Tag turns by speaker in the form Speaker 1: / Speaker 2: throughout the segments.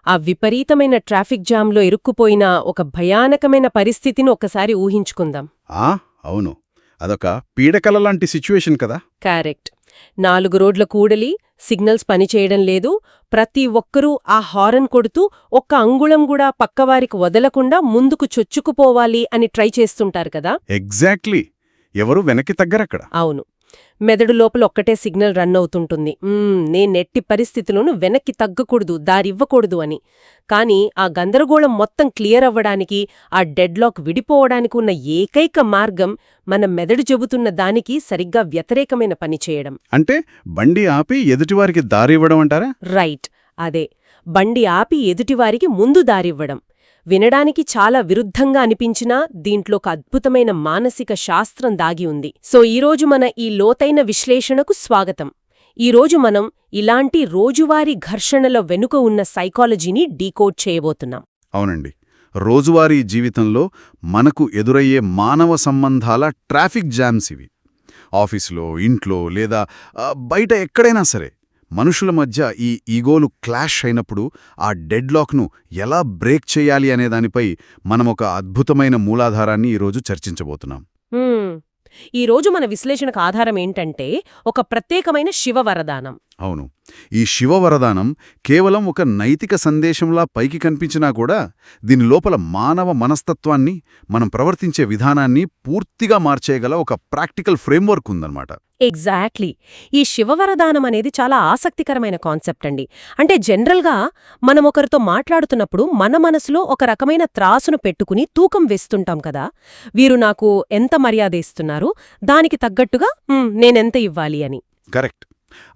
Speaker 1: ఆ విపరీతమైన ట్రాఫిక్ జామ్లో ఇరుక్కుపోయిన ఒక భయానకమైన పరిస్థితిని ఒకసారి ఊహించుకుందాం.
Speaker 2: అవును, అదొక పీడకల లాంటి సిచ్యువేషన్ కదా.
Speaker 1: కరెక్ట్. 4 రోడ్ల కూడలి, సిగ్నల్స్ పనిచేయడం లేదు, ప్రతి ఒక్కరూ ఆ హారన్ కొడుతూ ఒక్క అంగుళం కూడా పక్కవారికి వదలకుండా ముందుకు చొచ్చుకుపోవాలి అని ట్రై చేస్తుంటారు కదా.
Speaker 2: ఎగ్జాక్ట్లీ. ఎవరు వెనక్కి తగ్గరక్కడ.
Speaker 1: అవును. మెదడు లోపల ఒక్కటే సిగ్నల్ రన్ అవుతుంటుంది, నేనెట్టి పరిస్థితులను వెనక్కి తగ్గకూడదు, దారివ్వకూడదు అని. కాని ఆ గందరగోళం మొత్తం క్లియర్ అవ్వడానికి, ఆ డెడ్లాక్ విడిపోవడానికి ఉన్న ఏకైక మార్గం మన మెదడు చెబుతున్న దానికి సరిగ్గా వ్యతిరేకమైన పని చేయడం.
Speaker 2: అంటే బండి ఆపి ఎదుటివారికి దారి ఇవ్వడం అంటారా?
Speaker 1: రైట్, అదే. బండి ఆపి ఎదుటివారికి ముందు దారివ్వడం. వినడానికి చాలా విరుద్ధంగా అనిపించినా దీంట్లో ఒక అద్భుతమైన మానసిక శాస్త్రం దాగి ఉంది. సో ఈరోజు మన ఈ లోతైన విశ్లేషణకు స్వాగతం. ఈరోజు మనం ఇలాంటి రోజువారీ ఘర్షణల వెనుక ఉన్న సైకాలజీని డీకోడ్ చేయబోతున్నాం.
Speaker 2: అవునండి, రోజువారీ జీవితంలో మనకు ఎదురయ్యే మానవ సంబంధాల ట్రాఫిక్ జామ్స్ ఇవి. ఆఫీసులో, ఇంట్లో లేదా బయట ఎక్కడైనా సరే మనుషుల మధ్య ఈ ఈగోలు క్లాష్ అయినప్పుడు ఆ డెడ్లాక్ను ఎలా బ్రేక్ చేయాలి అనే దానిపై మనం ఒక అద్భుతమైన మూలాధారాన్ని ఈరోజు చర్చించబోతున్నాం.
Speaker 1: ఈరోజు మన విశ్లేషణకు ఆధారం ఏంటంటే ఒక ప్రత్యేకమైన శివవరదానం.
Speaker 2: అవును, ఈ శివవరదానం కేవలం ఒక నైతిక సందేశంలా పైకి కనిపించినా కూడా దీని లోపల మానవ మనస్తత్వాన్ని, మనం ప్రవర్తించే విధానాన్ని పూర్తిగా మార్చేయగల ఒక ప్రాక్టికల్ ఫ్రేమ్వర్క్ ఉందన్నమాట.
Speaker 1: ఎగ్జాక్ట్లీ. ఈ శివవరదానం అనేది చాలా ఆసక్తికరమైన కాన్సెప్ట్ అండి. అంటే జనరల్గా మనం ఒకరితో మాట్లాడుతున్నప్పుడు మన మనసులో ఒక రకమైన త్రాసును పెట్టుకుని తూకం వేస్తుంటాం కదా. వీరు నాకు ఎంత మర్యాద ఇస్తున్నారు, దానికి తగ్గట్టుగా నేనెంత ఇవ్వాలి అని.
Speaker 2: కరెక్ట్.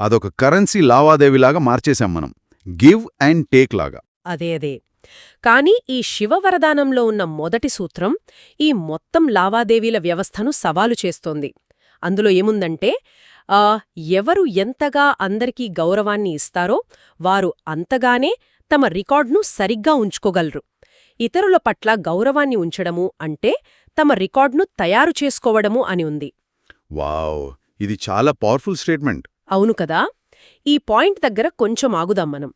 Speaker 2: అదొక కరెన్సీ లావాదేవీలాగా మార్చేశాం మనం, గివ్ అండ్ టేక్ లాగా.
Speaker 1: అదే. కానీ ఈ శివవరదానంలో ఉన్న మొదటి సూత్రం ఈ మొత్తం లావాదేవీల వ్యవస్థను సవాలు చేస్తోంది. అందులో ఏముందంటే, ఎవరు ఎంతగా అందరికీ గౌరవాన్ని ఇస్తారో వారు అంతగానే తమ రికార్డును సరిగ్గా ఉంచుకోగలరు. ఇతరుల పట్ల గౌరవాన్ని ఉంచడము అంటే తమ రికార్డును తయారు చేసుకోవడము అని ఉంది.
Speaker 2: వావ్, ఇది చాలా పవర్ఫుల్ స్టేట్మెంట్.
Speaker 1: అవును కదా. ఈ పాయింట్ దగ్గర కొంచెం ఆగుదాం మనం.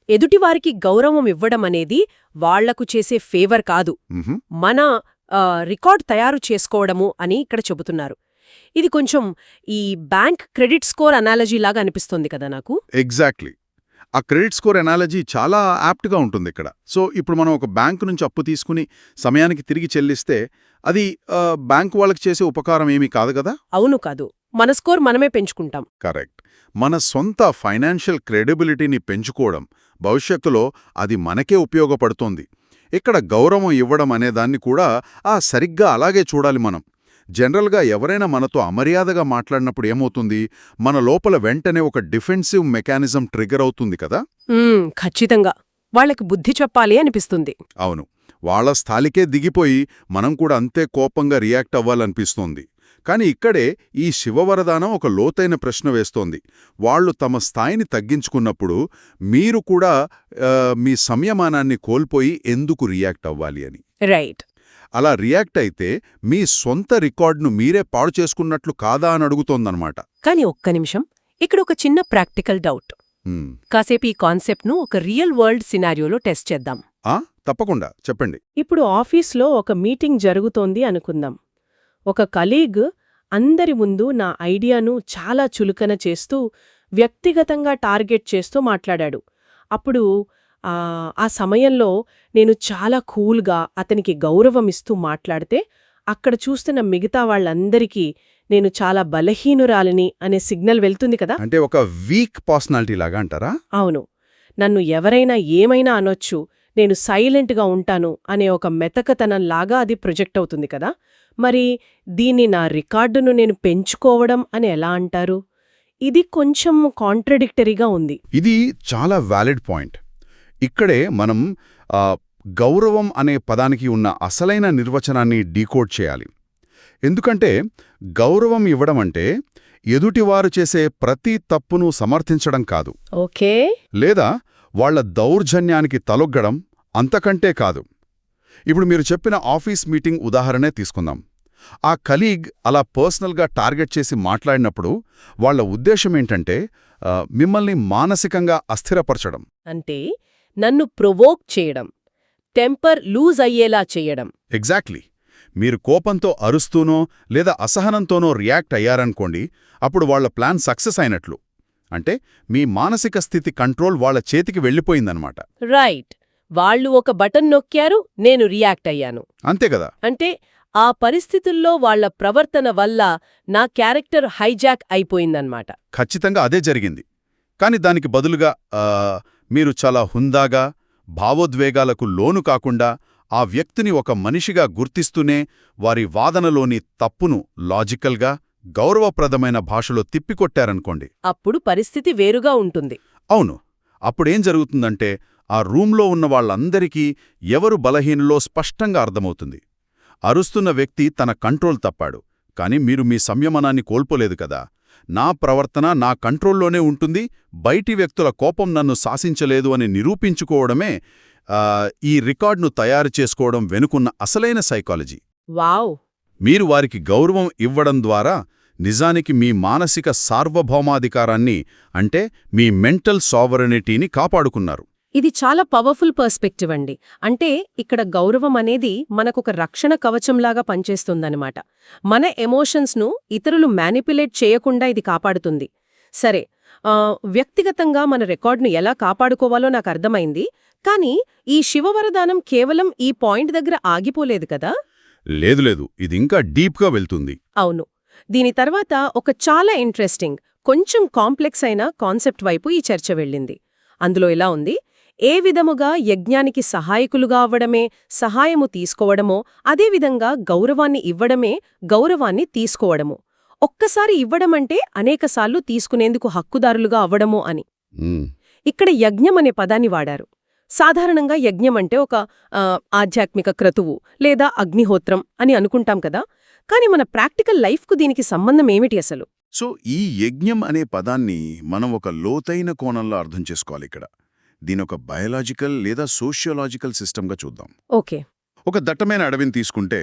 Speaker 1: ఎదుటివారికి గౌరవం ఇవ్వడం అనేది వాళ్లకు చేసే ఫేవర్ కాదు, మన రికార్డ్ తయారు చేసుకోవడము అని ఇక్కడ చెబుతున్నారు. ఇది కొంచెం ఈ బ్యాంక్ క్రెడిట్ స్కోర్ అనాలజీలాగా అనిపిస్తోంది కదా నాకు.
Speaker 2: ఎగ్జాక్ట్లీ. ఆ క్రెడిట్ స్కోర్ అనాలజీ చాలా యాప్ట్గా ఉంటుంది ఇక్కడ. సో ఇప్పుడు మనం ఒక బ్యాంకు నుంచి అప్పు తీసుకుని సమయానికి తిరిగి చెల్లిస్తే అది బ్యాంకు వాళ్ళకి చేసే ఉపకారం ఏమీ కాదు కదా.
Speaker 1: అవును కాదు, మన స్కోర్ మనమే పెంచుకుంటాం.
Speaker 2: కరెక్ట్. మన సొంత ఫైనాన్షియల్ క్రెడిబిలిటీని పెంచుకోవడం, భవిష్యత్తులో అది మనకే ఉపయోగపడుతోంది. ఇక్కడ గౌరవం ఇవ్వడం అనేదాన్ని కూడా సరిగ్గా అలాగే చూడాలి మనం. జనరల్గా ఎవరైనా మనతో అమర్యాదగా మాట్లాడినప్పుడు ఏమవుతుంది, మన లోపల వెంటనే ఒక డిఫెన్సివ్ మెకానిజం ట్రిగర్ అవుతుంది కదా.
Speaker 1: ఖచ్చితంగా. వాళ్ళకి బుద్ధి చెప్పాలి అనిపిస్తుంది.
Speaker 2: అవును, వాళ్ల స్థాయికే దిగిపోయి మనం కూడా అంతే కోపంగా రియాక్ట్ అవ్వాలనిపిస్తోంది. కాని ఇక్కడే ఈ శివవరదానం ఒక లోతైన ప్రశ్న వేస్తోంది. వాళ్లు తమ స్థాయిని తగ్గించుకున్నప్పుడు మీరు కూడా మీ సంయమనాన్ని కోల్పోయి ఎందుకు రియాక్ట్ అవ్వాలి అని.
Speaker 1: రైట్.
Speaker 2: అలా రియాక్ట్ అయితే మీ సొంత రికార్డును మీరే పాడు చేసుకున్నట్లు కాదా అని అడుగుతోందన్నమాట.
Speaker 1: కాని ఒక్క నిమిషం, ఇక్కడ ఒక చిన్న ప్రాక్టికల్ డౌట్. కాసేపు ఈ కాన్సెప్ట్ను ఒక రియల్ వరల్డ్ సినారియోలో టెస్ట్ చేద్దాం.
Speaker 2: తప్పకుండా, చెప్పండి.
Speaker 1: ఇప్పుడు ఆఫీస్లో ఒక మీటింగ్ జరుగుతోంది అనుకుందాం. ఒక కలీగ్ అందరి ముందు నా ఐడియాను చాలా చులకన చేస్తూ, వ్యక్తిగతంగా టార్గెట్ చేస్తూ మాట్లాడాడు. అప్పుడు ఆ సమయంలో నేను చాలా కూల్గా అతనికి గౌరవమిస్తూ మాట్లాడితే, అక్కడ చూస్తున్న మిగతా వాళ్ళందరికీ నేను చాలా బలహీనురాలిని అనే సిగ్నల్ వెళ్తుంది కదా.
Speaker 2: అంటే ఒక వీక్ పర్సనాలిటీ లాగా అంటారా?
Speaker 1: అవును. నన్ను ఎవరైనా ఏమైనా అనొచ్చు, నేను సైలెంట్గా ఉంటాను అనే ఒక మెతకతనంలాగా అది ప్రొజెక్ట్ అవుతుంది కదా. మరి దీన్ని నా రికార్డును నేను పెంచుకోవడం అని ఎలా అంటారు? ఇది కొంచెం కాంట్రడిక్టరీగా ఉంది.
Speaker 2: ఇది చాలా వ్యాలిడ్ పాయింట్. ఇక్కడే మనం గౌరవం అనే పదానికి ఉన్న అసలైన నిర్వచనాన్ని డీకోడ్ చేయాలి. ఎందుకంటే గౌరవం ఇవ్వడం అంటే ఎదుటివారు చేసే ప్రతి తప్పును సమర్థించడం కాదు.
Speaker 1: ఓకే. లేదా
Speaker 2: వాళ్ల దౌర్జన్యానికి తలొగ్గడం, అంతకంటే కాదు. ఇప్పుడు మీరు చెప్పిన ఆఫీస్ మీటింగ్ ఉదాహరణే తీసుకుందాం. ఆ కలీగ్ అలా పర్సనల్గా టార్గెట్ చేసి మాట్లాడినప్పుడు వాళ్ల ఉద్దేశమేంటంటే మిమ్మల్ని మానసికంగా అస్థిరపరచడం.
Speaker 1: అంటే నన్ను ప్రొవోక్ చేయడం, టెంపర్ లూజ్ అయ్యేలా చేయడం.
Speaker 2: ఎగ్జాక్ట్లీ. మీరు కోపంతో అరుస్తూనో లేదా అసహనంతోనో రియాక్ట్ అయ్యారనుకోండి, అప్పుడు వాళ్ల ప్లాన్ సక్సెస్ అయినట్లు. అంటే మీ మానసిక స్థితి కంట్రోల్ వాళ్ల చేతికి వెళ్ళిపోయిందన్నమాట.
Speaker 1: రైట్. వాళ్ళు ఒక బటన్ నొక్కారు, నేను రియాక్ట్ అయ్యాను.
Speaker 2: అంతే కదా.
Speaker 1: అంటే ఆ పరిస్థితుల్లో వాళ్ల ప్రవర్తన వల్ల నా క్యారెక్టర్ హైజాక్ అయిపోయిందన్నమాట.
Speaker 2: ఖచ్చితంగా అదే జరిగింది. కాని దానికి బదులుగా మీరు చాలా హుందాగా, భావోద్వేగాలకు లోను కాకుండా ఆ వ్యక్తిని ఒక మనిషిగా గుర్తిస్తూనే వారి వాదనలోని తప్పును లాజికల్గా, గౌరవప్రదమైన భాషలో తిప్పికొట్టారనుకోండి.
Speaker 1: అప్పుడు పరిస్థితి వేరుగా ఉంటుంది.
Speaker 2: అవును. అప్పుడేం జరుగుతుందంటే ఆ రూంలో ఉన్న వాళ్లందరికీ ఎవరు బలహీనులో స్పష్టంగా అర్థమవుతుంది. అరుస్తున్న వ్యక్తి తన కంట్రోల్ తప్పాడు, కాని మీరు మీ సంయమనాన్ని కోల్పోలేదు కదా. నా ప్రవర్తన నా కంట్రోల్లోనే ఉంటుంది, బయటి వ్యక్తుల కోపం నన్ను శాసించలేదు అని నిరూపించుకోవడమే ఈ రికార్డును తయారు చేసుకోవడం వెనుకున్న అసలైన సైకాలజీ.
Speaker 1: వావ్!
Speaker 2: మీరు వారికి గౌరవం ఇవ్వడం ద్వారా నిజానికి మీ మానసిక సార్వభౌమాధికారాన్ని, అంటే మీ మెంటల్ సావరనిటీని కాపాడుకున్నారు.
Speaker 1: ఇది చాలా పవర్ఫుల్ పర్స్పెక్టివ్ అండి. అంటే ఇక్కడ గౌరవం అనేది మనకొక రక్షణ కవచంలాగా పనిచేస్తుందన్నమాట. మన ఎమోషన్స్ను ఇతరులు మ్యానిపులేట్ చేయకుండా ఇది కాపాడుతుంది. సరే, వ్యక్తిగతంగా మన రికార్డును ఎలా కాపాడుకోవాలో నాకు అర్థమైంది. కానీ ఈ శివవరదానం కేవలం ఈ పాయింట్ దగ్గర ఆగిపోలేదు కదా?
Speaker 2: లేదు, ఇది ఇంకా డీప్గా వెళ్తుంది.
Speaker 1: అవును. దీని తర్వాత ఒక చాలా ఇంట్రెస్టింగ్, కొంచెం కాంప్లెక్స్ అయిన కాన్సెప్ట్ వైపు ఈ చర్చ వెళ్ళింది. అందులో ఇలా ఉంది: ఏ విధముగా యజ్ఞానికి సహాయకులుగా అవ్వడమే సహాయము తీసుకోవడమో, అదేవిధంగా గౌరవాన్ని ఇవ్వడమే గౌరవాన్ని తీసుకోవడము. ఒక్కసారి ఇవ్వడమంటే అనేకసార్లు తీసుకునేందుకు హక్కుదారులుగా అవ్వడము అని. ఇక్కడ యజ్ఞం అనే పదాన్ని వాడారు. సాధారణంగా యజ్ఞం అంటే ఒక ఆధ్యాత్మిక క్రతువు లేదా అగ్నిహోత్రం అని అనుకుంటాం కదా. కాని మన ప్రాక్టికల్ లైఫ్కు దీనికి సంబంధం ఏమిటి అసలు?
Speaker 2: సో ఈ యజ్ఞం అనే పదాన్ని మనం ఒక లోతైన కోణంలో అర్థం చేసుకోవాలి ఇక్కడ. దీనొక బయలాజికల్ లేదా సోషియోలాజికల్ సిస్టమ్గా చూద్దాం.
Speaker 1: ఓకే.
Speaker 2: ఒక దట్టమైన అడవిని తీసుకుంటే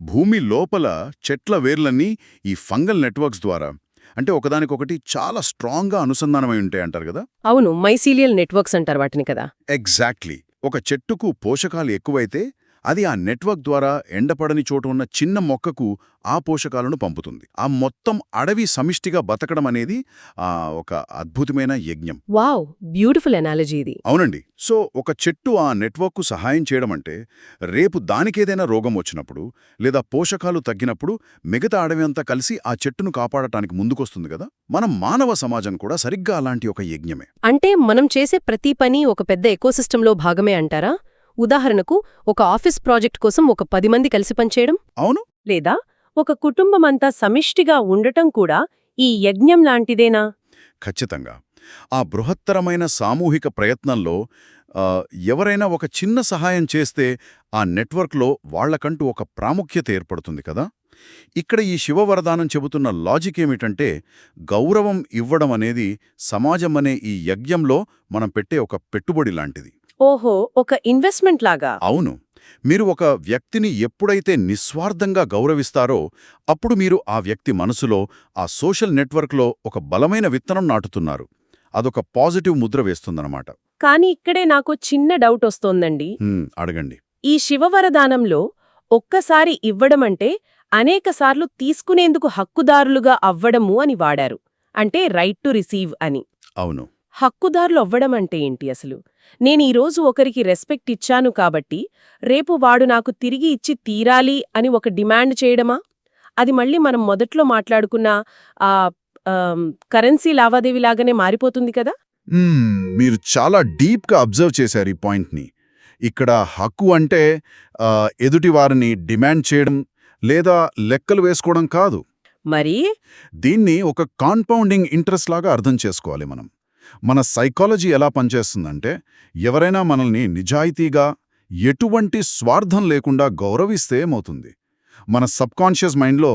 Speaker 2: భూమి లోపల చెట్ల వేర్లన్నీ ఈ ఫంగల్ నెట్వర్క్స్ ద్వారా, అంటే ఒకదానికొకటి చాలా స్ట్రాంగ్గా అనుసంధానమై ఉంటాయి అంటారు కదా.
Speaker 1: అవును, మైసీలియల్ నెట్వర్క్స్ అంటారు వాటిని కదా.
Speaker 2: ఎగ్జాక్ట్లీ. ఒక చెట్టుకు పోషకాలు ఎక్కువైతే అది ఆ నెట్వర్క్ ద్వారా ఎండపడని చోటు ఉన్న చిన్న మొక్కకు ఆ పోషకాలను పంపుతుంది. ఆ మొత్తం అడవి సమిష్టిగా బతకడం అనేది ఒక అద్భుతమైన యజ్ఞం.
Speaker 1: వావ్, బ్యూటిఫుల్ ఎనాలజీ ఇది.
Speaker 2: అవునండి. సో ఒక చెట్టు ఆ నెట్వర్క్కు సహాయం చేయడం అంటే రేపు దానికేదైనా రోగం వచ్చినప్పుడు లేదా పోషకాలు తగ్గినప్పుడు మిగతా అడవి అంతా కలిసి ఆ చెట్టును కాపాడటానికి ముందుకొస్తుంది కదా. మనం మానవ సమాజం కూడా సరిగ్గా అలాంటి ఒక యజ్ఞమే.
Speaker 1: అంటే మనం చేసే ప్రతి పని ఒక పెద్ద ఎకోసిస్టంలో భాగమే అంటారా? ఉదాహరణకు, ఒక ఆఫీస్ ప్రాజెక్ట్ కోసం ఒక 10 మంది కలిసి పనిచేయడం.
Speaker 2: అవును.
Speaker 1: లేదా ఒక కుటుంబమంతా సమిష్టిగా ఉండటం కూడా ఈ యజ్ఞం లాంటిదేనా?
Speaker 2: ఖచ్చితంగా. ఆ బృహత్తరమైన సామూహిక ప్రయత్నంలో ఎవరైనా ఒక చిన్న సహాయం చేస్తే ఆ నెట్వర్క్లో వాళ్లకంటూ ఒక ప్రాముఖ్యత ఏర్పడుతుంది కదా. ఇక్కడ ఈ శివవరదానం చెబుతున్న లాజిక్ ఏమిటంటే, గౌరవం ఇవ్వడం అనేది సమాజం అనే ఈ యజ్ఞంలో మనం పెట్టే ఒక పెట్టుబడి లాంటిది.
Speaker 1: ఓహో, ఒక ఇన్వెస్ట్మెంట్ లాగా.
Speaker 2: అవును. మీరు ఒక వ్యక్తిని ఎప్పుడైతే నిస్వార్థంగా గౌరవిస్తారో అప్పుడు మీరు ఆ వ్యక్తి మనసులో, ఆ సోషల్ నెట్వర్క్లో ఒక బలమైన విత్తనం నాటుతున్నారు. అదొక పాజిటివ్ ముద్ర వేస్తుందన్నమాట.
Speaker 1: కాని ఇక్కడే నాకు చిన్న డౌట్ వస్తోందండి.
Speaker 2: అడగండి.
Speaker 1: ఈ శివవరదానంలో ఒక్కసారి ఇవ్వడమంటే అనేకసార్లు తీసుకునేందుకు హక్కుదారులుగా అవ్వడము అని వాడారు. అంటే రైట్ టు రిసీవ్ అని.
Speaker 2: అవును.
Speaker 1: హక్కుదారులు అవ్వడమంటే ఏంటి అసలు? నేను ఈరోజు ఒకరికి రెస్పెక్ట్ ఇచ్చాను కాబట్టి రేపు వాడు నాకు తిరిగి ఇచ్చి తీరాలి అని ఒక డిమాండ్ చేయడమా? అది మళ్ళీ మనం మొదట్లో మాట్లాడుకున్న కరెన్సీ లావాదేవీలాగానే మారిపోతుంది కదా.
Speaker 2: మీరు చాలా డీప్గా అబ్జర్వ్ చేశారు ఈ పాయింట్ని. ఇక్కడ హక్కు అంటే ఎదుటివారిని డిమాండ్ చేయడం లేదా లెక్కలు వేసుకోవడం కాదు.
Speaker 1: మరి
Speaker 2: దీన్ని ఒక కాంపౌండింగ్ ఇంట్రెస్ట్ లాగా అర్థం చేసుకోవాలి మనం. మన సైకాలజీ ఎలా పనిచేస్తుందంటే, ఎవరైనా మనల్ని నిజాయితీగా, ఎటువంటి స్వార్థం లేకుండా గౌరవిస్తే ఏమవుతుంది, మన సబ్కాన్షియస్ మైండ్లో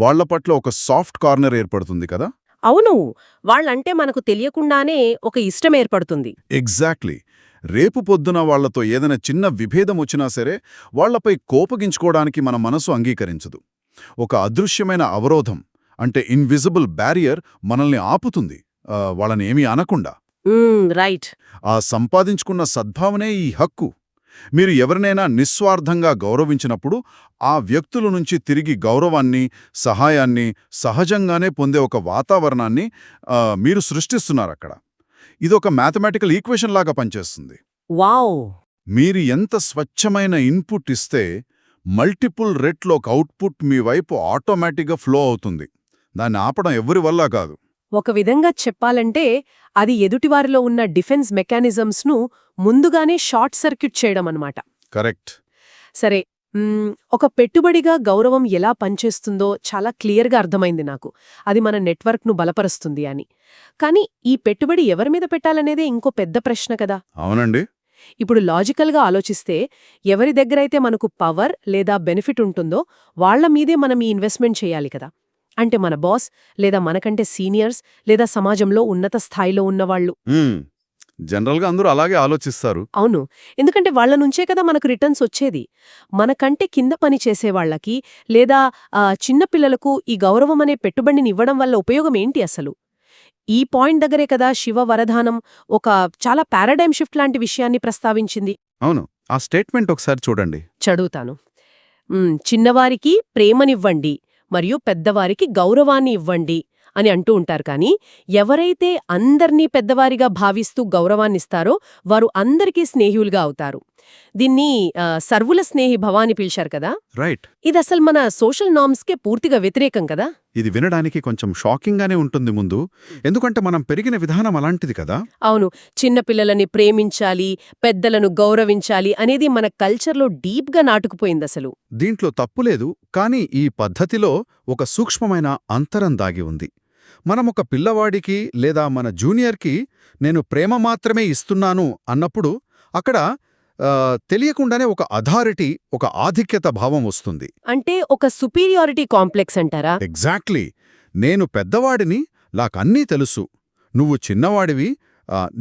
Speaker 2: వాళ్ల పట్ల ఒక సాఫ్ట్ కార్నర్ ఏర్పడుతుంది కదా.
Speaker 1: అవును, వాళ్ళంటే మనకు తెలియకుండానే ఒక ఇష్టం ఏర్పడుతుంది.
Speaker 2: ఎగ్జాక్ట్లీ. రేపు పొద్దున వాళ్లతో ఏదైనా చిన్న విభేదం వచ్చినా సరే వాళ్లపై కోపగించుకోవడానికి మన మనసు అంగీకరించదు. ఒక అదృశ్యమైన అవరోధం, అంటే ఇన్విజిబుల్ బ్యారియర్ మనల్ని ఆపుతుంది, వాళ్ళని ఏమీ అనకుండా.
Speaker 1: రైట్.
Speaker 2: ఆ సంపాదించుకున్న సద్భావనే ఈ హక్కు. మీరు ఎవరినైనా నిస్వార్థంగా గౌరవించినప్పుడు ఆ వ్యక్తుల నుంచి తిరిగి గౌరవాన్ని, సహాయాన్ని సహజంగానే పొందే ఒక వాతావరణాన్ని మీరు సృష్టిస్తున్నారక్కడ. ఇదొక మ్యాథమెటికల్ ఈక్వేషన్ లాగా పనిచేస్తుంది.
Speaker 1: వావ్!
Speaker 2: మీరు ఎంత స్వచ్ఛమైన ఇన్పుట్ ఇస్తే మల్టిపుల్ రెట్లు ఒక అవుట్పుట్ మీ వైపు ఆటోమేటిక్గా ఫ్లో అవుతుంది. దాన్ని ఆపడం ఎవ్వరి వల్ల కాదు.
Speaker 1: ఒక విధంగా చెప్పాలంటే అది ఎదుటివారిలో ఉన్న డిఫెన్స్ మెకానిజమ్స్ను ముందుగానే షార్ట్ సర్క్యూట్ చేయడం అన్నమాట.
Speaker 2: కరెక్ట్.
Speaker 1: సరే, ఒక పెట్టుబడిగా గౌరవం ఎలా పనిచేస్తుందో చాలా క్లియర్గా అర్థమైంది నాకు. అది మన నెట్వర్క్ను బలపరుస్తుంది అని. కానీ ఈ పెట్టుబడి ఎవరి మీద పెట్టాలనేదే ఇంకో పెద్ద ప్రశ్న కదా.
Speaker 2: అవునండి.
Speaker 1: ఇప్పుడు లాజికల్గా ఆలోచిస్తే ఎవరి దగ్గరైతే మనకు పవర్ లేదా బెనిఫిట్ ఉంటుందో వాళ్ల మీదే మనం ఈ ఇన్వెస్ట్మెంట్ చేయాలి కదా. అంటే మన బాస్, లేదా మనకంటే సీనియర్స్, లేదా సమాజంలో ఉన్నత స్థాయిలో ఉన్నవాళ్లు.
Speaker 2: జనరల్గా అందరూ అలాగే ఆలోచిస్తారు.
Speaker 1: అవును, ఎందుకంటే వాళ్ల నుంచే కదా మనకు రిటర్న్స్ వచ్చేది. మనకంటే కింద పని చేసేవాళ్లకి లేదా చిన్నపిల్లలకు ఈ గౌరవం అనే పెట్టుబడిని ఇవ్వడం వల్ల ఉపయోగం ఏంటి అసలు? ఈ పాయింట్ దగ్గరే కదా శివ వరదానం ఒక చాలా పారాడైమ్ షిఫ్ట్ లాంటి విషయాన్ని ప్రస్తావించింది.
Speaker 2: అవును, ఆ స్టేట్మెంట్ ఒకసారి చూడండి.
Speaker 1: చదువుతాను. చిన్నవారికి ప్రేమనివ్వండి మరియు పెద్దవారికి గౌరవాన్ని ఇవ్వండి అని అంటూ ఉంటారు. కానీ ఎవరైతే అందర్నీ పెద్దవారిగా భావిస్తూ గౌరవాన్నిస్తారో వారు అందరికీ స్నేహితులుగా అవుతారు. దీన్ని సర్వుల స్నేహి భవ అని పిలిచారు కదా.
Speaker 2: రైట్.
Speaker 1: ఇది అసలు మన సోషల్ నార్మ్స్కే పూర్తిగా వ్యతిరేకం కదా.
Speaker 2: ఇది వినడానికి కొంచెం షాకింగ్గానే ఉంటుంది ముందు, ఎందుకంటే మనం పెరిగిన విధానం అలాంటిది కదా.
Speaker 1: అవును, చిన్నపిల్లలని ప్రేమించాలి, పెద్దలను గౌరవించాలి అనేది మన కల్చర్లో డీప్గా నాటుకుపోయింది అసలు.
Speaker 2: దీంట్లో తప్పులేదు, కానీ ఈ పద్ధతిలో ఒక సూక్ష్మమైన అంతరం దాగి ఉంది. మనమొక పిల్లవాడికి లేదా మన జూనియర్కి నేను ప్రేమ మాత్రమే ఇస్తున్నాను అన్నప్పుడు అక్కడ తెలియకుండానే ఒక అథారిటీ, ఒక ఆధిక్యత భావం వస్తుంది.
Speaker 1: అంటే ఒక సుపీరియారిటీ కాంప్లెక్స్ అంటారా?
Speaker 2: ఎగ్జాక్ట్లీ. నేను పెద్దవాడిని, నాకన్నీ తెలుసు, నువ్వు చిన్నవాడివి,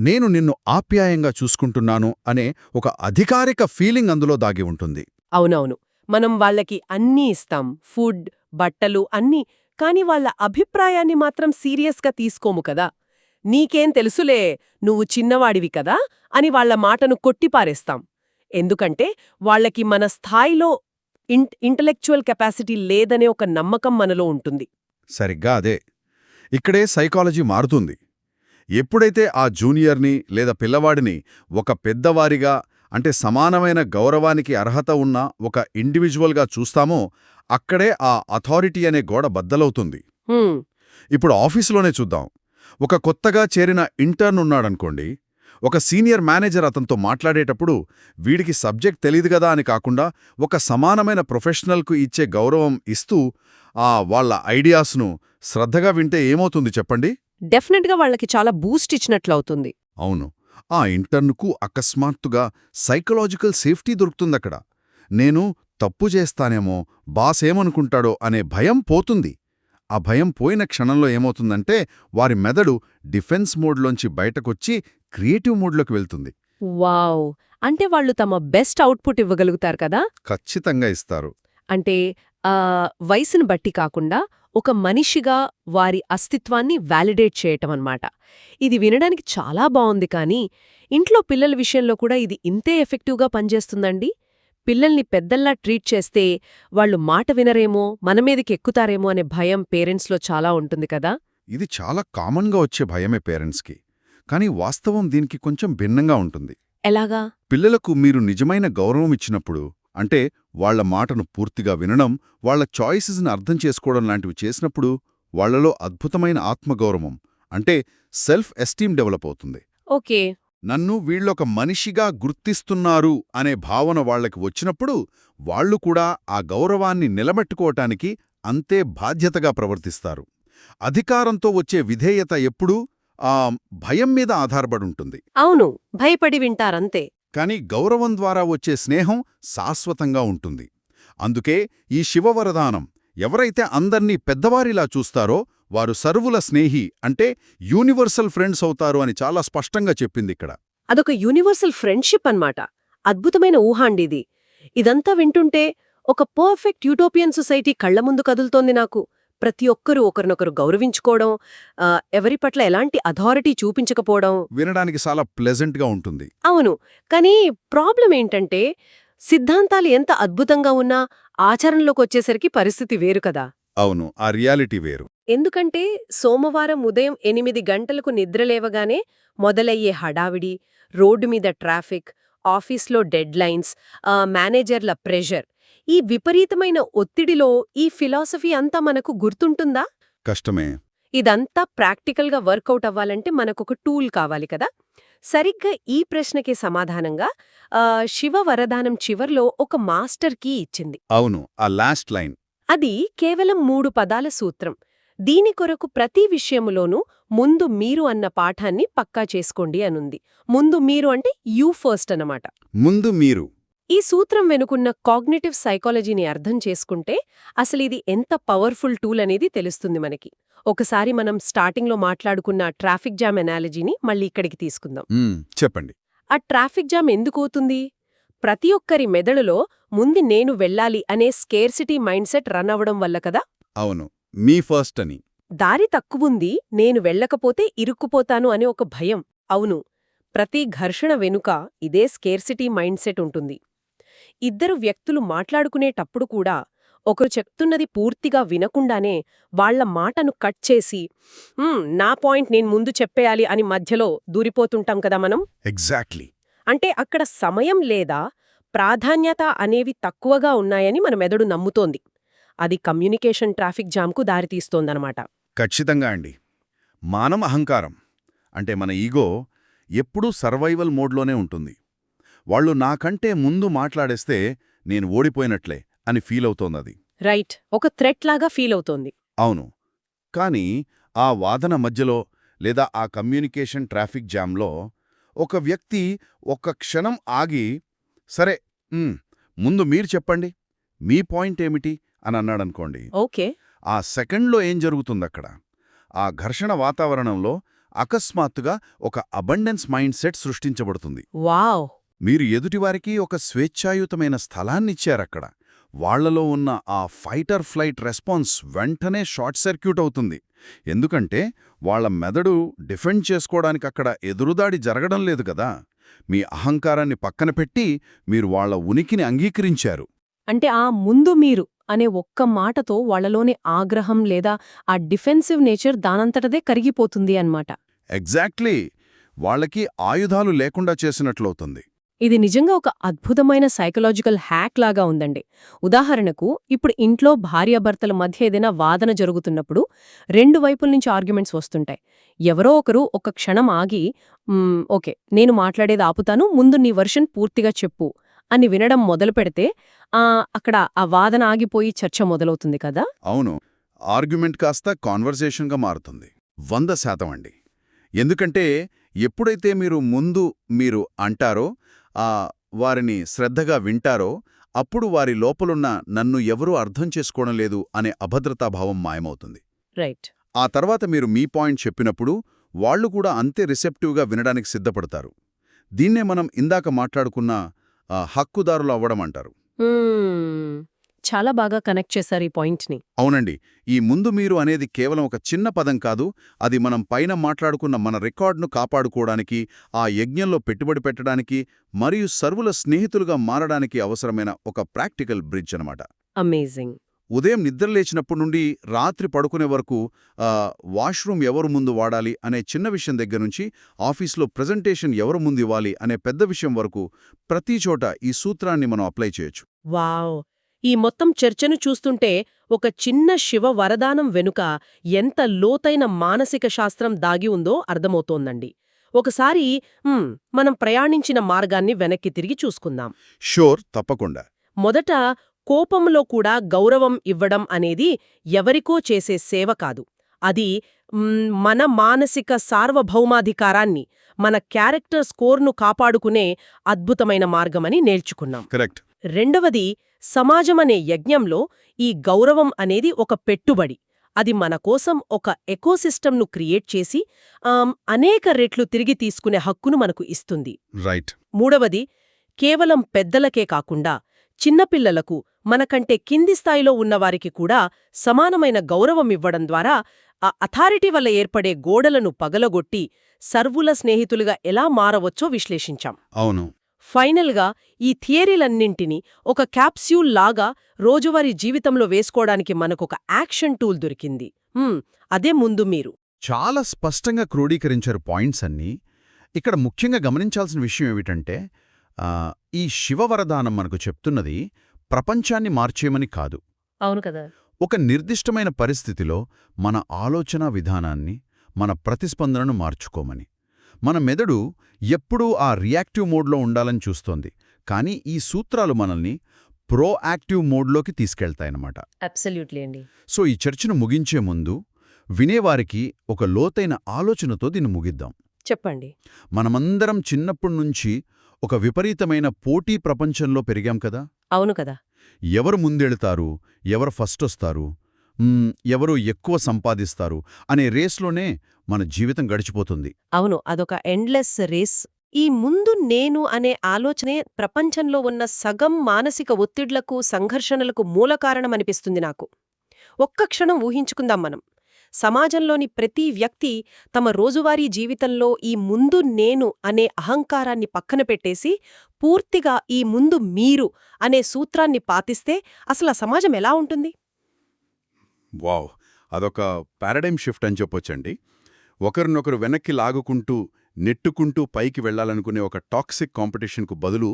Speaker 2: నేను నిన్ను ఆప్యాయంగా చూసుకుంటున్నాను అనే ఒక అధికారిక ఫీలింగ్ అందులో దాగి ఉంటుంది.
Speaker 1: అవునవును, మనం వాళ్ళకి అన్నీ ఇస్తాం, ఫుడ్, బట్టలు అన్నీ. కాని వాళ్ల అభిప్రాయాన్ని మాత్రం సీరియస్గా తీసుకోము కదా. నీకేం తెలుసులే, నువ్వు చిన్నవాడివి కదా అని వాళ్ల మాటను కొట్టిపారేస్తాం. ఎందుకంటే వాళ్లకి మన స్థాయిలో ఇంటలెక్చువల్ కెపాసిటీ లేదనే ఒక నమ్మకం మనలో ఉంటుంది.
Speaker 2: సరిగ్గా అదే ఇక్కడే సైకాలజీ మారుతుంది. ఎప్పుడైతే ఆ జూనియర్ని లేదా పిల్లవాడిని ఒక పెద్దవారిగా, అంటే సమానమైన గౌరవానికి అర్హత ఉన్న ఒక ఇండివిజువల్గా చూస్తామో అక్కడే ఆ అథారిటీ అనే గోడ బద్దలవుతుంది. ఇప్పుడు ఆఫీసులోనే చూద్దాం. ఒక కొత్తగా చేరిన ఇంటర్న్ ఉన్నాడనుకోండి, ఒక సీనియర్ మేనేజర్ అతనితో మాట్లాడేటప్పుడు వీడికి సబ్జెక్ట్ తెలీదు కదా అని కాకుండా ఒక సమానమైన ప్రొఫెషనల్కు ఇచ్చే గౌరవం ఇస్తూ వాళ్ళ ఐడియాస్ను శ్రద్ధగా వింటే ఏమవుతుంది చెప్పండి?
Speaker 1: డెఫినెట్గా వాళ్ళకి చాలా బూస్ట్ ఇచ్చినట్లవుతుంది.
Speaker 2: అవును, ఆ ఇంటర్న్కు అకస్మాత్తుగా సైకలాజికల్ సేఫ్టీ దొరుకుతుందక్కడ. నేను తప్పు చేస్తానేమో, బాస్ ఏమనుకుంటాడో అనే భయం పోతుంది. ఆ భయం పోయిన క్షణంలో ఏమవుతుందంటే వారి మెదడు డిఫెన్స్ మోడ్లోంచి బయటకొచ్చి క్రియేటివ్ మోడ్లోకి వెళ్తుంది.
Speaker 1: వావ్! అంటే వాళ్ళు తమ బెస్ట్ అవుట్పుట్ ఇవ్వగలుగుతారు కదా.
Speaker 2: ఖచ్చితంగా ఇస్తారు.
Speaker 1: అంటే వయసును బట్టి కాకుండా ఒక మనిషిగా వారి అస్తిత్వాన్ని వ్యాలిడేట్ చేయటం అన్నమాట. ఇది వినడానికి చాలా బావుంది. కానీ ఇంట్లో పిల్లల విషయంలో కూడా ఇది ఇంతే ఎఫెక్టివ్గా పనిచేస్తుందండి? పిల్లల్ని పెద్దల్లా ట్రీట్ చేస్తే వాళ్ళు మాట వినరేమో, మనమీదికి ఎక్కుతారేమో అనే భయం పేరెంట్స్లో చాలా ఉంటుంది కదా.
Speaker 2: ఇది చాలా కామన్గా వచ్చే భయమే పేరెంట్స్కి. కానీ వాస్తవం దీనికి కొంచెం భిన్నంగా ఉంటుంది.
Speaker 1: ఎలాగా?
Speaker 2: పిల్లలకు మీరు నిజమైన గౌరవం ఇచ్చినప్పుడు, అంటే వాళ్ల మాటను పూర్తిగా వినడం, వాళ్ల చాయిసెస్ని అర్థం చేసుకోవడం లాంటివి చేసినప్పుడు వాళ్లలో అద్భుతమైన ఆత్మగౌరవం, అంటే సెల్ఫ్ ఎస్టీమ్ డెవలప్ అవుతుంది.
Speaker 1: ఓకే.
Speaker 2: నన్ను వీళ్ళొక మనిషిగా గుర్తిస్తున్నారు అనే భావన వాళ్లకి వచ్చినప్పుడు వాళ్లు కూడా ఆ గౌరవాన్ని నిలబెట్టుకోవటానికి అంతే బాధ్యతగా ప్రవర్తిస్తారు. అధికారంతో వచ్చే విధేయత ఎప్పుడూ భయం మీద ఆధారపడుంటుంది.
Speaker 1: అవును, భయపడి వింటారంతే.
Speaker 2: కాని గౌరవం ద్వారా వచ్చే స్నేహం శాశ్వతంగా ఉంటుంది. అందుకే ఈ శివవరదానం ఎవరైతే అందర్నీ పెద్దవారిలా చూస్తారో వారు సర్వుల స్నేహి, అంటే యూనివర్సల్ ఫ్రెండ్స్ అవుతారు అని చాలా స్పష్టంగా చెప్పిందిక్కడ.
Speaker 1: అదొక యూనివర్సల్ ఫ్రెండ్షిప్ అన్నమాట. అద్భుతమైన ఊహాండిది. ఇదంతా వింటుంటే ఒక పర్ఫెక్ట్ యూటోపియన్ సొసైటీ కళ్ల ముందు కదులుతోంది నాకు.
Speaker 3: ప్రతి ఒక్కరూ ఒకరినొకరు గౌరవించుకోవడం, ఎవరి పట్ల ఎలాంటి అథారిటీ చూపించకపోవడం.
Speaker 2: వినడానికి చాలా ప్లెజెంట్గా ఉంటుంది.
Speaker 3: అవును. కానీ ప్రాబ్లం ఏంటంటే, సిద్ధాంతాలు ఎంత అద్భుతంగా ఉన్నా ఆచరణలోకొచ్చేసరికి పరిస్థితి వేరు కదా.
Speaker 2: అవును, ఆ రియాలిటీ వేరు.
Speaker 3: ఎందుకంటే సోమవారం ఉదయం 8 గంటలకు నిద్రలేవగానే మొదలయ్యే హడావిడి, రోడ్డు మీద ట్రాఫిక్, ఆఫీస్లో డెడ్ లైన్స్, మేనేజర్ల ప్రెషర్, ఈ విపరీతమైన ఒత్తిడిలో ఈ ఫిలాసఫీ అంతా మనకు గుర్తుంటుందా?
Speaker 2: కష్టమే.
Speaker 3: ఇదంతా ప్రాక్టికల్గా వర్కౌట్ అవ్వాలంటే మనకొక టూల్ కావాలి కదా. సరిగ్గా ఈ ప్రశ్నకి సమాధానంగా శివ వరదానం చివర్లో ఒక మాస్టర్ కీ ఇచ్చింది.
Speaker 2: అవును, ఆ లాస్ట్ లైన్.
Speaker 3: అది కేవలం 3 పదాల సూత్రం. దీని కొరకు ప్రతి విషయములోనూ ముందు మీరు అన్న పాఠాన్ని పక్కా చేసుకోండి అనుంది. ముందు మీరు అంటే యూ ఫస్ట్ అన్నమాట.
Speaker 2: ముందు మీరు.
Speaker 3: ఈ సూత్రం వెనుకున్న కాగ్నిటివ్ సైకాలజీని అర్థం చేసుకుంటే అసలిది ఎంత పవర్ఫుల్ టూల్ అనేది తెలుస్తుంది మనకి. ఒకసారి మనం స్టార్టింగ్లో మాట్లాడుకున్న ట్రాఫిక్ జామ్ ఎనాలజీని మళ్ళీ ఇక్కడికి తీసుకుందాం.
Speaker 2: చెప్పండి.
Speaker 3: ఆ ట్రాఫిక్ జామ్ ఎందుకవుతుంది? ప్రతి ఒక్కరి మెదడులో ముందు నేను వెళ్ళాలి అనే స్కేర్సిటీ మైండ్ సెట్ రన్ అవ్వడం వల్ల కదా.
Speaker 2: అవును, మీ ఫస్ట్ అని.
Speaker 3: దారి తక్కువుంది, నేను వెళ్ళకపోతే ఇరుక్కుపోతాను అనే ఒక భయం. అవును, ప్రతి ఘర్షణ వెనుక ఇదే స్కేర్సిటీ మైండ్ సెట్ ఉంటుంది. ఇద్దరు వ్యక్తులు మాట్లాడుకునేటప్పుడు కూడా ఒకరు చెప్తున్నది పూర్తిగా వినకుండానే వాళ్ల మాటను కట్ చేసి నా పాయింట్ నేను ముందు చెప్పేయాలి అని మధ్యలో దూరిపోతుంటాం కదా మనం.
Speaker 2: ఎగ్జాక్ట్లీ.
Speaker 3: అంటే అక్కడ సమయం లేదా ప్రాధాన్యత అనేవి తక్కువగా ఉన్నాయని మన మెదడు నమ్ముతోంది. అది కమ్యూనికేషన్ ట్రాఫిక్ జామ్కు దారితీస్తోందనమాట.
Speaker 2: ఖచ్చితంగా అండి. మానవ అహంకారం అంటే మన ఈగో ఎప్పుడూ సర్వైవల్ మోడ్లోనే ఉంటుంది. వాళ్ళు నాకంటే ముందు మాట్లాడేస్తే నేను ఓడిపోయినట్లే అని ఫీల్ అవుతోందది.
Speaker 3: రైట్, ఒక థ్రెట్ లాగా ఫీల్ అవుతోంది.
Speaker 2: అవును. కానీ ఆ వాదన మధ్యలో లేదా ఆ కమ్యూనికేషన్ ట్రాఫిక్ జామ్లో ఒక వ్యక్తి ఒక్క క్షణం ఆగి, సరే ముందు మీరు చెప్పండి, మీ పాయింట్ ఏమిటి అని అన్నాడనుకోండి.
Speaker 3: ఓకే.
Speaker 2: ఆ సెకండ్లో ఏం జరుగుతుందక్కడ? ఆ ఘర్షణ వాతావరణంలో అకస్మాత్తుగా ఒక అబండెన్స్ మైండ్ సెట్ సృష్టించబడుతుంది.
Speaker 3: వావ్!
Speaker 2: మీరు ఎదుటివారికి ఒక స్వేచ్ఛాయుతమైన స్థలాన్నిచ్చారక్కడ. వాళ్లలో ఉన్న ఆ ఫైటర్ ఫ్లైట్ రెస్పాన్స్ వెంటనే షార్ట్ సర్క్యూట్ అవుతుంది. ఎందుకంటే వాళ్ల మెదడు డిఫెండ్ చేసుకోవడానికి అక్కడ ఎదురుదాడి జరగడం లేదు కదా. మీ అహంకారాన్ని పక్కన పెట్టి మీరు వాళ్ల ఉనికిని అంగీకరించారు.
Speaker 3: అంటే ఆ ముందు మీరు అనే ఒక్క మాటతో వాళ్లలోని ఆగ్రహం లేదా ఆ డిఫెన్సివ్ నేచర్ దానంతటదే కరిగిపోతుంది అన్నమాట.
Speaker 2: ఎగ్జాక్ట్లీ. వాళ్లకి ఆయుధాలు లేకుండా చేసినట్లవుతుంది.
Speaker 3: ఇది నిజంగా ఒక అద్భుతమైన సైకలాజికల్ హ్యాక్ లాగా ఉందండి. ఉదాహరణకు ఇప్పుడు ఇంట్లో భార్యాభర్తల మధ్య ఏదైనా వాదన జరుగుతున్నప్పుడు 2 వైపుల నుంచి ఆర్గ్యుమెంట్స్ వస్తుంటాయి. ఎవరో ఒకరు ఒక క్షణం ఆగి ఓకే, నేను మాట్లాడేది ఆపుతాను, ముందు నీ వర్షన్ పూర్తిగా చెప్పు అని వినడం మొదలుపెడితే అక్కడ ఆ వాదన ఆగిపోయి చర్చ మొదలవుతుంది కదా.
Speaker 2: అవును, ఆర్గ్యుమెంట్ కాస్త కాన్వర్సేషన్గా మారుతుంది. 100% అండి. ఎందుకంటే ఎప్పుడైతే మీరు అంటారో, వారిని శ్రద్ధగా వింటారో, అప్పుడు వారి లోపలున్న నన్ను ఎవరూ అర్థం చేసుకోవడం లేదు అనే అభద్రతాభావం మాయమవుతుంది.
Speaker 3: రైట్.
Speaker 2: ఆ తర్వాత మీరు మీ పాయింట్ చెప్పినప్పుడు వాళ్లు కూడా అంతే రిసెప్టివ్గా వినడానికి సిద్ధపడతారు. దీన్నే మనం ఇందాక మాట్లాడుకున్న హక్కుదారులు అవ్వడం అంటారు.
Speaker 3: చాలా బాగా కనెక్ట్ చేశారు ఈ పాయింట్ని.
Speaker 2: అవునండి. ఈ ముందు మీరు అనేది కేవలం ఒక చిన్న పదం కాదు. అది మనం పైన మాట్లాడుకున్న మన రికార్డును కాపాడుకోవడానికి, ఆ యజ్ఞంలో పెట్టుబడి పెట్టడానికి మరియు సర్వుల స్నేహితులుగా మారడానికి అవసరమైన ఒక ప్రాక్టికల్ బ్రిడ్జ్ అనమాట.
Speaker 3: అమేజింగ్.
Speaker 2: ఉదయం నిద్రలేచినప్పటి నుండి రాత్రి పడుకునే వరకు వాష్రూమ్ ఎవరు ముందు వాడాలి అనే చిన్న విషయం దగ్గర నుంచి ఆఫీస్లో ప్రెజెంటేషన్ ఎవరు ముందు ఇవ్వాలి అనే పెద్ద విషయం వరకు ప్రతి చోట ఈ సూత్రాన్ని మనం అప్లై చేయొచ్చు.
Speaker 1: వావ్! ఈ మొత్తం చర్చను చూస్తుంటే ఒక చిన్న శివ వరదానం వెనుక ఎంత లోతైన మానసిక శాస్త్రం దాగి ఉందో అర్థమవుతోందండి. ఒకసారి మనం ప్రయాణించిన మార్గాన్ని వెనక్కి తిరిగి చూసుకుందాం.
Speaker 2: షూర్, తప్పకుండా.
Speaker 1: మొదట కోపంలో కూడా గౌరవం ఇవ్వడం అనేది ఎవరికో చేసే సేవ కాదు. అది మన మానసిక సార్వభౌమాధికారాన్ని, మన క్యారెక్టర్ స్కోర్ను కాపాడుకునే అద్భుతమైన మార్గమని నేర్చుకున్నాం.
Speaker 2: కరెక్ట్.
Speaker 1: రెండవది, సమాజమనే యజ్ఞంలో ఈ గౌరవం అనేది ఒక పెట్టుబడి. అది మన కోసం ఒక ఎకోసిస్టమ్ను క్రియేట్ చేసి అనేక రెట్లు తిరిగి తీసుకునే హక్కును మనకు ఇస్తుంది.
Speaker 2: రైట్.
Speaker 1: మూడవది, కేవలం పెద్దలకే కాకుండా చిన్నపిల్లలకు, మనకంటే కింది స్థాయిలో ఉన్నవారికి కూడా సమానమైన గౌరవమివ్వడం ద్వారా ఆ అథారిటీ వల్ల ఏర్పడే గోడలను పగలగొట్టి సర్వుల స్నేహితులుగా ఎలా మారవచ్చో విశ్లేషించాం.
Speaker 2: అవును.
Speaker 1: ఫైనల్గా ఈ థియరీలన్నింటినీ ఒక క్యాప్స్యూల్ లాగా రోజువారీ జీవితంలో వేసుకోవడానికి మనకొక యాక్షన్ టూల్ దొరికింది. అదే ముందు మీరు.
Speaker 2: చాలా స్పష్టంగా క్రోడీకరించారు పాయింట్స్ అన్నీ. ఇక్కడ ముఖ్యంగా గమనించాల్సిన విషయం ఏమిటంటే ఈ శివవరదానం మనకు చెప్తున్నది ప్రపంచాన్ని మార్చేయమని కాదు.
Speaker 3: అవును కదా.
Speaker 2: ఒక నిర్దిష్టమైన పరిస్థితిలో మన ఆలోచనా విధానాన్ని, మన ప్రతిస్పందనను మార్చుకోమని. మన మెదడు ఎప్పుడూ ఆ రియాక్టివ్ మోడ్లో ఉండాలని చూస్తోంది, కానీ ఈ సూత్రాలు మనల్ని ప్రోయాక్టివ్ మోడ్లోకి తీసుకెళ్తాయన్నమాట.
Speaker 3: అబ్సల్యూట్లీ అండి.
Speaker 2: సో ఈ చర్చను ముగించే ముందు వినేవారికి ఒక లోతైన ఆలోచనతో దీన్ని ముగిద్దాం.
Speaker 3: చెప్పండి.
Speaker 2: మనమందరం చిన్నప్పటినుంచి ఒక విపరీతమైన పోటీ ప్రపంచంలో పెరిగాం కదా.
Speaker 3: అవును కదా.
Speaker 2: ఎవరు ముందెళ్తారు, ఎవరు ఫస్టొస్తారు, ఎవరు ఎక్కువ సంపాదిస్తారు అనే రేస్లోనే మన జీవితం గడిచిపోతుంది.
Speaker 3: అవును, అదొక ఎండ్లెస్ రేస్. ఈ ముందు నేను అనే ఆలోచనే ప్రపంచంలో ఉన్న సగం మానసిక ఒత్తిడ్లకు, సంఘర్షణలకు మూల కారణమనిపిస్తుంది నాకు. ఒక్క క్షణం ఊహించుకుందాం మనం. సమాజంలోని ప్రతి వ్యక్తి తమ రోజువారీ జీవితంలో ఈ ముందు నేను అనే అహంకారాన్ని పక్కన పెట్టేసి పూర్తిగా ఈ ముందు మీరు అనే సూత్రాన్ని పాటిస్తే అసలు ఆ సమాజం ఎలా ఉంటుంది?
Speaker 2: వావ్, అదొక పారాడైమ్ షిఫ్ట్ అని చెప్పొచ్చండి. ఒకరినొకరు వెనక్కి లాగుకుంటూ, నెట్టుకుంటూ పైకి వెళ్లాలనుకునే ఒక టాక్సిక్ కాంపిటీషన్కు బదులు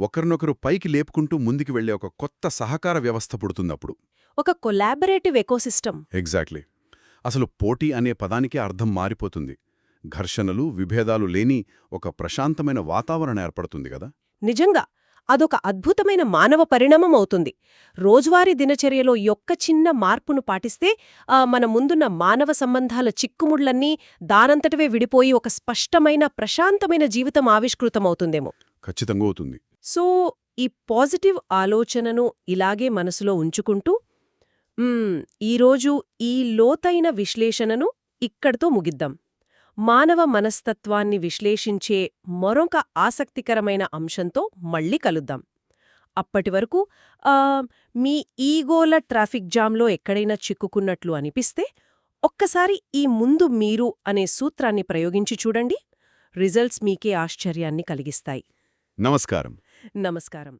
Speaker 2: ఒకరినొకరు పైకి లేపుకుంటూ ముందుకు వెళ్లే ఒక కొత్త సహకార వ్యవస్థ పుడుతుందప్పుడు.
Speaker 3: ఒక కొలాబరేటివ్ ఎకోసిస్టమ్.
Speaker 2: ఎగ్జాక్ట్లీ. అసలు పోటీ అనే పదానికే అర్థం మారిపోతుంది. ఘర్షణలు, విభేదాలు లేని ఒక ప్రశాంతమైన వాతావరణం ఏర్పడుతుంది కదా.
Speaker 3: నిజంగా అదొక అద్భుతమైన మానవ పరిణామం అవుతుంది. రోజువారీ దినచర్యలో యొక్క చిన్న మార్పును పాటిస్తే మన ముందున్న మానవ సంబంధాల చిక్కుముళ్లన్నీ దానంతటవే విడిపోయి ఒక స్పష్టమైన, ప్రశాంతమైన జీవితం ఆవిష్కృతమవుతుందేమో.
Speaker 2: ఖచ్చితంగా అవుతుంది.
Speaker 3: సో ఈ పాజిటివ్ ఆలోచనను ఇలాగే మనసులో ఉంచుకుంటూ ఈరోజు ఈ లోతైన విశ్లేషణను ఇక్కడితో ముగిద్దాం. మానవ మనస్తత్వాన్ని విశ్లేషించే మరొక ఆసక్తికరమైన అంశంతో మళ్ళీ కలుద్దాం. అప్పటివరకు మీ ఈగోల ట్రాఫిక్ జామ్లో ఎక్కడైనా చిక్కుకున్నట్లు అనిపిస్తే ఒక్కసారి ఈ ముందు మీరు అనే సూత్రాన్ని ప్రయోగించి చూడండి. రిజల్ట్స్ మీకే ఆశ్చర్యాన్ని కలిగిస్తాయి.
Speaker 2: నమస్కారం.
Speaker 3: నమస్కారం.